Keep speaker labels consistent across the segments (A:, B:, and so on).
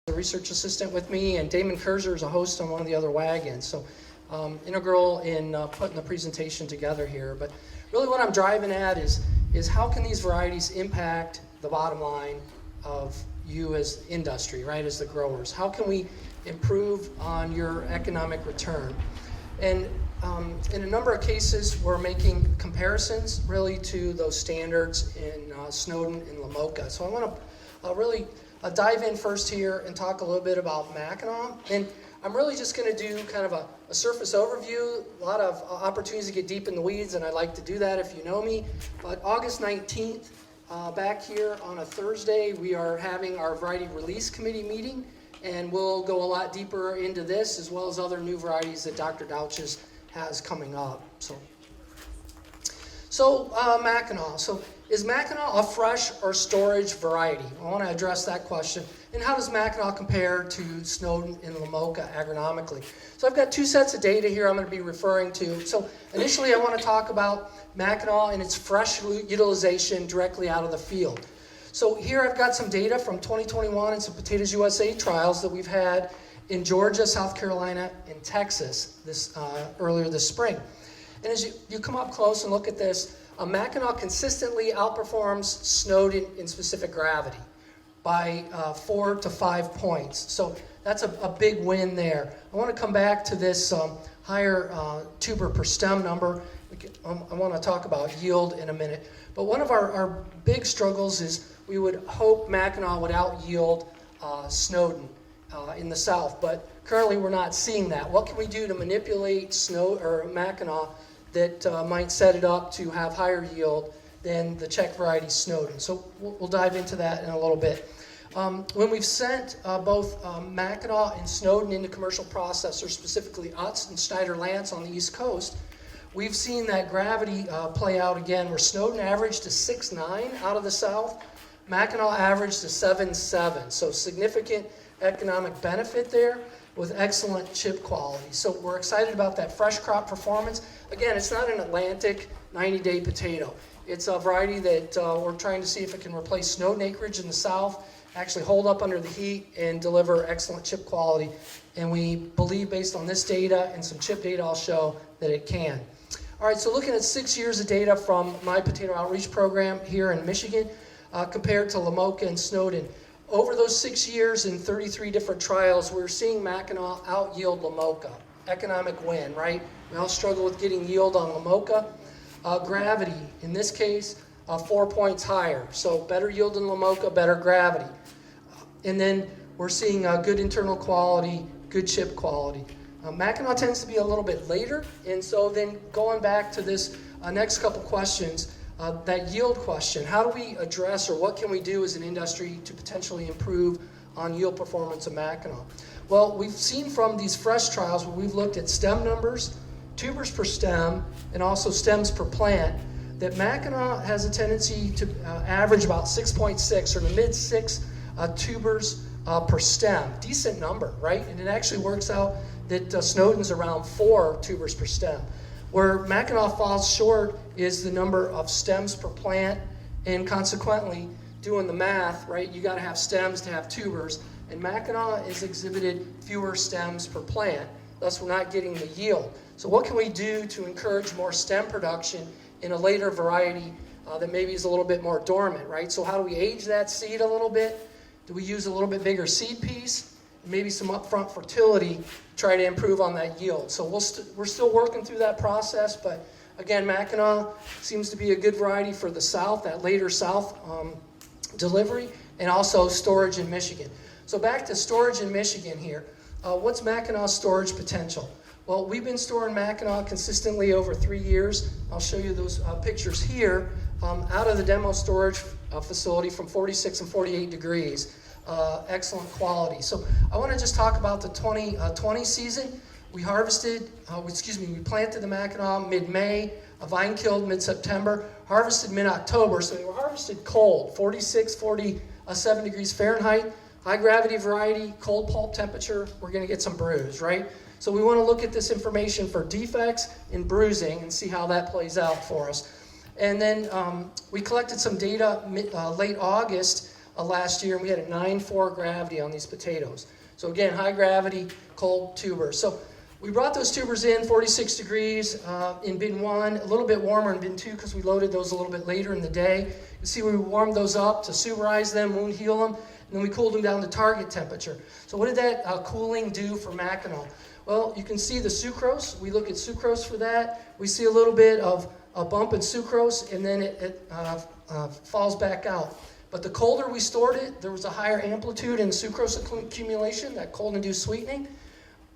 A: a research assistant with me, and Damon Kurzer is a host on one of the other wagons. So integral in putting the presentation together here. But really what I'm driving at is how can these varieties impact the bottom line of you as industry, right, as the growers? How can we improve on your economic return? And in a number of cases, we're making comparisons really to those standards in Snowden and Lamoka. So I want to really dive in first here and talk a little bit about Mackinac. And I'm really just going to do kind of a surface overview, a lot of opportunities to get deep in the weeds, and I'd like to do that if you know me. But August 19th, back here on a Thursday, we are having our Variety Release Committee meeting, and we'll go a lot deeper into this as well as other new varieties that Dr. Douches has coming up. So Mackinac. So is Mackinac a fresh or storage variety? I want to address that question. And how does Mackinac compare to Snowden and Lamoka agronomically? So I've got two sets of data here I'm going to be referring to. So initially I want to talk about Mackinac and its fresh utilization directly out of the field. So here I've got some data from 2021 and some Potatoes USA trials that we've had in Georgia, South Carolina, and Texas earlier this spring. And as you come up close and look at this, Mackinac consistently outperforms Snowden in specific gravity by 4 to 5 points. So that's a big win there. I want to come back to this higher tuber per stem number. I want to talk about yield in a minute. But one of our big struggles is we would hope Mackinac would out-yield Snowden in the south, but currently we're not seeing that. What can we do to manipulate Mackinac that might set it up to have higher yield than the Czech variety Snowden? So we'll dive into that in a little bit. When we've sent both Mackinac and Snowden into commercial processors, specifically Utz and Schneider-Lance on the East Coast, we've seen that gravity play out again, where Snowden averaged to 6.9 out of the south, Mackinac averaged to 7.7. So significant economic benefit there with excellent chip quality. So we're excited about that fresh crop performance. Again, it's not an Atlantic 90-day potato. It's a variety that we're trying to see if it can replace Snowden acreage in the south, actually hold up under the heat and deliver excellent chip quality. And we believe, based on this data and some chip data I'll show, that it can. All right, so looking at 6 years of data from my potato outreach program here in Michigan, compared to Lamoka and Snowden. Over those 6 years in 33 different trials, we're seeing Mackinac out-yield Lamoka. Economic win, right? We all struggle with getting yield on Lamoka. Gravity, in this case, 4 points higher. So better yield than Lamoka, better gravity. And then we're seeing good internal quality, good chip quality. Mackinac tends to be a little bit later, and so then going back to this next couple questions, that yield question, how do we address, or what can we do as an industry to potentially improve on yield performance of Mackinac? Well, we've seen from these fresh trials where we've looked at stem numbers, tubers per stem, and also stems per plant, that Mackinac has a tendency to average about 6.6 or the mid-6 tubers per stem. Decent number, right? And it actually works out that Snowden's around 4 tubers per stem. Where Mackinac falls short is the number of stems per plant, and consequently, doing the math, right, you got to have stems to have tubers, and Mackinac is exhibited fewer stems per plant, thus we're not getting the yield. So what can we do to encourage more stem production in a later variety that maybe is a little bit more dormant, right? So how do we age that seed a little bit? Do we use a little bit bigger seed piece? Maybe some upfront fertility, try to improve on that yield. So we're still working through that process, but again, Mackinac seems to be a good variety for the south, that later south delivery, and also storage in Michigan. So back to storage in Michigan here. What's Mackinac's storage potential? Well, we've been storing Mackinac consistently over 3 years. I'll show you those pictures here out of the demo storage facility from 46 and 48 degrees. Excellent quality. So I want to just talk about the 2020 season. We planted the Mackinac mid-May, vine killed mid-September, harvested mid-October. So they were harvested cold, 46, 47 degrees Fahrenheit, high gravity variety, cold pulp temperature. We're going to get some bruise, right? So we want to look at this information for defects in bruising and see how that plays out for us. And then we collected some data late August last year, and we had a 9.4 gravity on these potatoes. So again, high gravity, cold tubers. So we brought those tubers in 46 degrees in bin 1, a little bit warmer in bin 2 because we loaded those a little bit later in the day. You see we warmed those up to sumerize them, wound heal them, and then we cooled them down to target temperature. So what did that cooling do for Mackinaw? Well, you can see the sucrose. We look at sucrose for that. We see a little bit of a bump in sucrose, and then it falls back out. But the colder we stored it, there was a higher amplitude in sucrose accumulation, that cold-induced sweetening.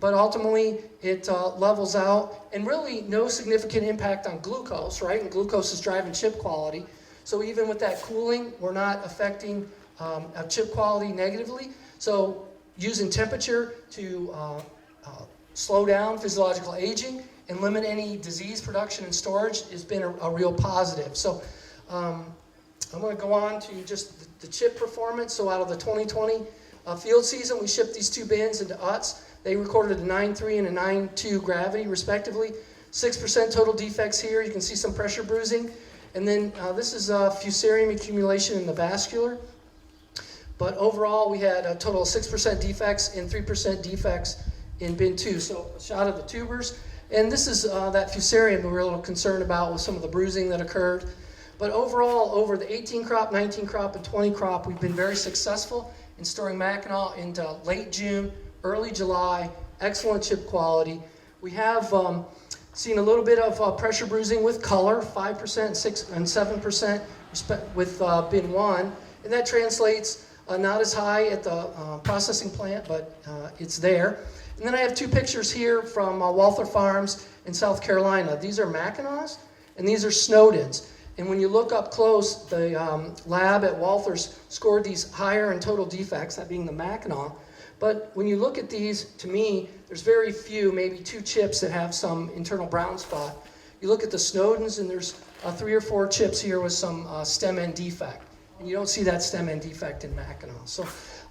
A: But ultimately, it levels out, and really no significant impact on glucose, right? And glucose is driving chip quality. So even with that cooling, we're not affecting chip quality negatively. So using temperature to slow down physiological aging and limit any disease production and storage has been a real positive. So I'm going to go on to just the chip performance. So out of the 2020 field season, we shipped these 2 bins into Utz. They recorded a 9.3 and a 9.2 gravity, respectively. 6% total defects here. You can see some pressure bruising. And then this is fusarium accumulation in the vascular. But overall, we had a total of 6% defects and 3% defects in bin 2. So a shot of the tubers. And this is that fusarium that we're a little concerned about with some of the bruising that occurred. But overall, over the 18 crop, 19 crop, and 20 crop, we've been very successful in storing Mackinaw into late June, early July, excellent chip quality. We have seen a little bit of pressure bruising with color, 5%, 6%, and 7% with bin 1. And that translates not as high at the processing plant, but it's there. And then I have 2 pictures here from Walther Farms in South Carolina. These are Mackinaws, and these are Snowdens. And when you look up close, the lab at Walther's scored these higher in total defects, that being the Mackinaw. But when you look at these, to me, there's very few, maybe 2 chips that have some internal brown spot. You look at the Snowdens, and there's 3 or 4 chips here with some stem end defect. And you don't see that stem end defect in Mackinaw. So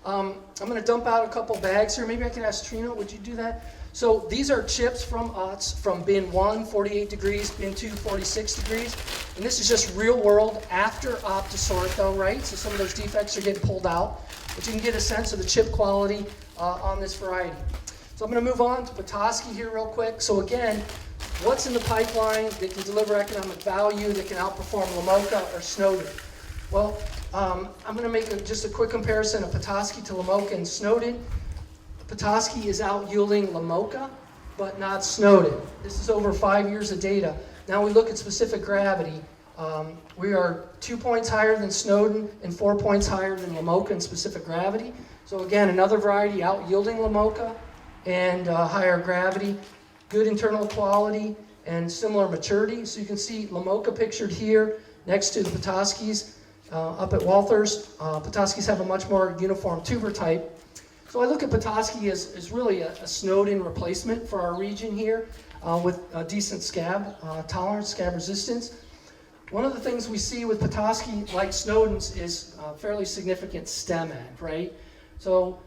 A: I'm going to dump out a couple bags here. Maybe I can ask Trina, would you do that? So these are chips from Utz, from bin 1, 48 degrees, bin 2, 46 degrees. And this is just real world after OptiSort though, right? So some of those defects are getting pulled out. But you can get a sense of the chip quality on this variety. So I'm going to move on to Petoskey here real quick. So again, what's in the pipeline that can deliver economic value, that can outperform Lamoka or Snowden? Well, I'm going to make just a quick comparison of Petoskey to Lamoka and Snowden. Petoskey is out yielding Lamoka, but not Snowden. This is over 5 years of data. Now we look at specific gravity. We are 2 points higher than Snowden and 4 points higher than Lamoka in specific gravity. So again, another variety out yielding Lamoka and higher gravity, good internal quality, and similar maturity. So you can see Lamoka pictured here next to the Petoskey's up at Walther's. Petoskey's have a much more uniform tuber type. So I look at Petoskey as really a Snowden replacement for our region here with a decent scab tolerance, scab resistance. One of the things we see with Petoskey, like Snowden's, is fairly significant stem end, right? So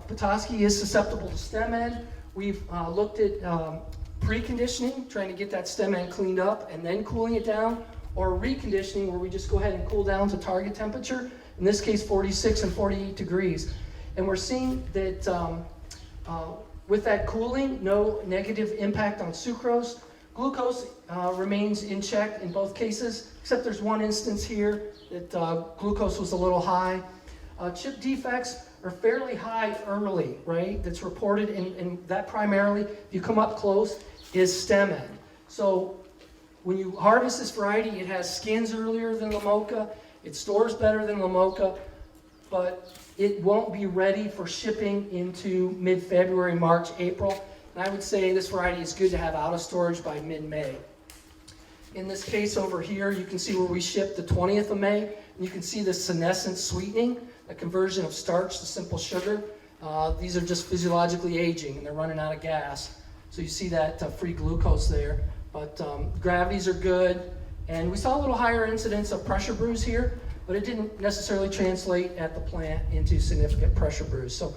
A: Petoskey is susceptible to stem end. We've looked at preconditioning, trying to get that stem end cleaned up and then cooling it down, or reconditioning where we just go ahead and cool down to target temperature, in this case 46 and 48 degrees. And we're seeing that with that cooling, no negative impact on sucrose. Glucose remains in check in both cases, except there's one instance here that glucose was a little high. Chip defects are fairly high early, right? That's reported, and that primarily, if you come up close, is stem end. So when you harvest this variety, it has skins earlier than Lamoka, it stores better than Lamoka, but it won't be ready for shipping into mid-February, March, April. And I would say this variety is good to have out of storage by mid-May. In this case over here, you can see where we shipped the 20th of May. And you can see the senescent sweetening, a conversion of starch to simple sugar. These are just physiologically aging, and they're running out of gas. So you see that free glucose there. But gravities are good. And we saw a little higher incidence of pressure bruise here, but it didn't necessarily translate at the plant into significant pressure bruise. So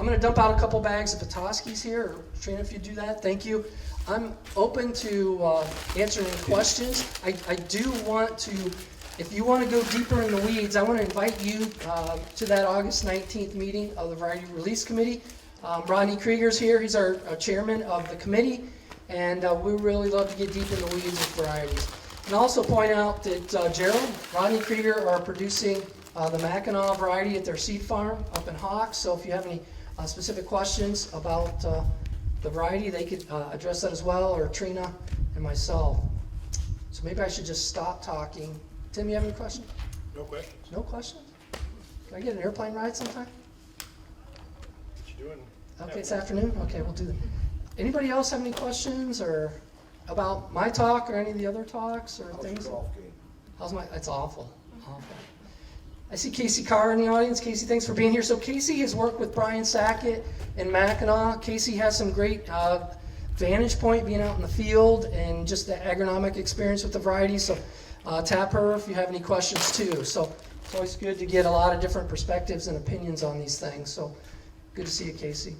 A: I'm going to dump out a couple bags of Petoskey's here. Trina, if you do that, thank you. I'm open to answering questions. I do want to If you want to go deeper in the weeds, I want to invite you to that August 19th meeting of the Variety Release Committee. Rodney Krieger's here. He's our chairman of the committee, and we really love to get deep in the weeds with varieties. And also point out that Gerald, Rodney Krieger are producing the Mackinac variety at their seed farm up in Hawks. So if you have any specific questions about the variety, they could address that as well, or Trina and myself. So maybe I should just stop talking. Tim, you have any questions?
B: No questions.
A: No questions? Can I get an airplane ride sometime?
B: What you doing?
A: Okay, it's afternoon? Okay, we'll do that. Anybody else have any questions or about my talk or any of the other talks or things?
B: How's your golf game?
A: How's my, it's awful. Awful. I see Casey Carr in the audience. Casey, thanks for being here. So Casey has worked with Brian Sackett in Mackinac. Casey has some great vantage point being out in the field and just the agronomic experience with the varieties. So tap her if you have any questions too. So it's always good to get a lot of different perspectives and opinions on these things. So good to see you, Casey.